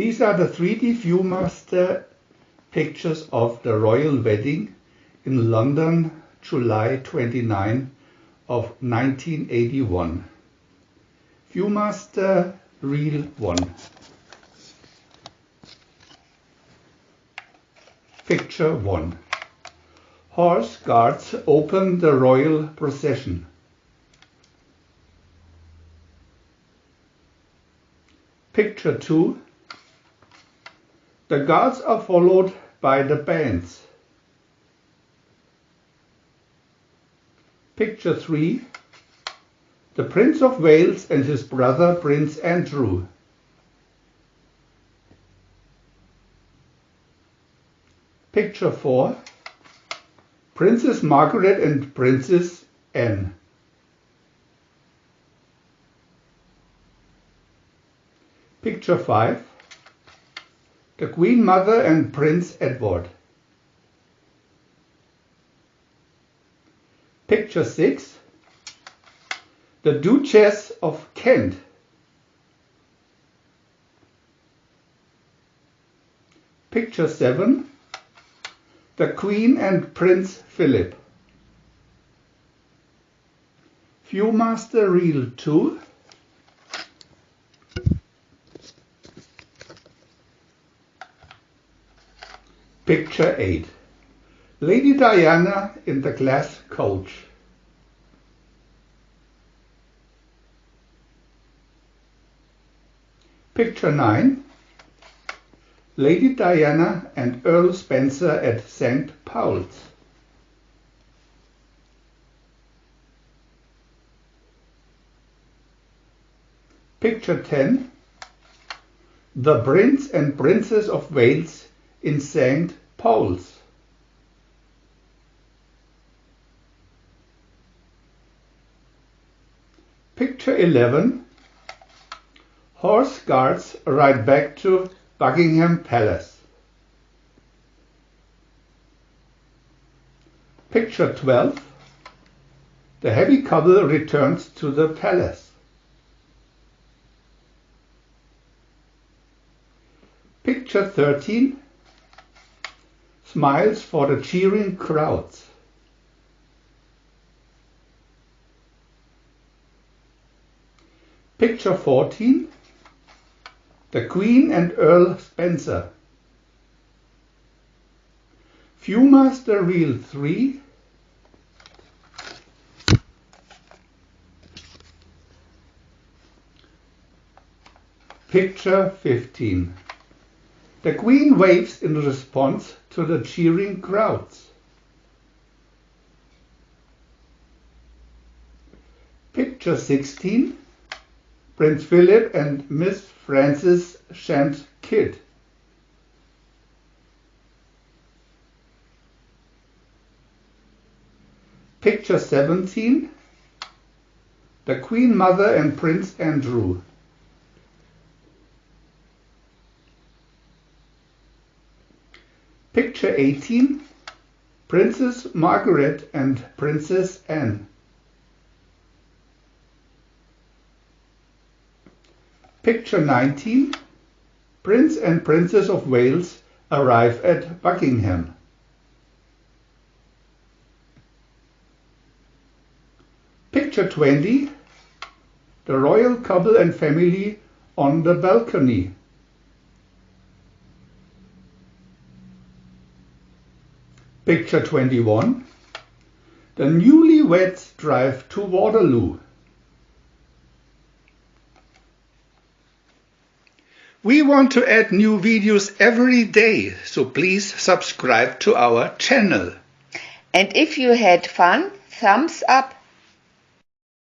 These are the 3D VIEW-MASTER pictures of the royal wedding in London, July 29 of 1981. VIEW-MASTER Reel 1. Picture 1. Horse guards open the royal procession. Picture 2. The guards are followed by the bands. Picture 3. The Prince of Wales and his brother Prince Andrew. Picture 4. Princess Margaret and Princess Anne. Picture 5. The Queen Mother and Prince Edward. Picture 6. The Duchess of Kent. Picture 7. The Queen and Prince Philip. VIEW-MASTER Reel 2. Picture 8. Lady Diana in the glass coach. Picture 9. Lady Diana and Earl Spencer at St. Paul's. Picture 10. The Prince and Princess of Wales in St. Paul's. Picture 11. Horse guards ride back to Buckingham Palace. Picture 12. The happy couple returns to the palace. Picture 13. Smiles for the cheering crowds. Picture 14. The Queen and Earl Spencer. VIEW-MASTER Reel 3. Picture 15. The Queen waves in response to the cheering crowds. Picture 16. Prince Philip and Miss Frances shan't kid. Picture 17. The Queen Mother and Prince Andrew. Picture 18. Princess Margaret and Princess Anne. Picture 19. Prince and Princess of Wales arrive at Buckingham. Picture 20. The royal couple and family on the balcony. Picture 21. The newlyweds drive to Waterloo. We want to add new videos every day, so please subscribe to our channel. And if you had fun, thumbs up.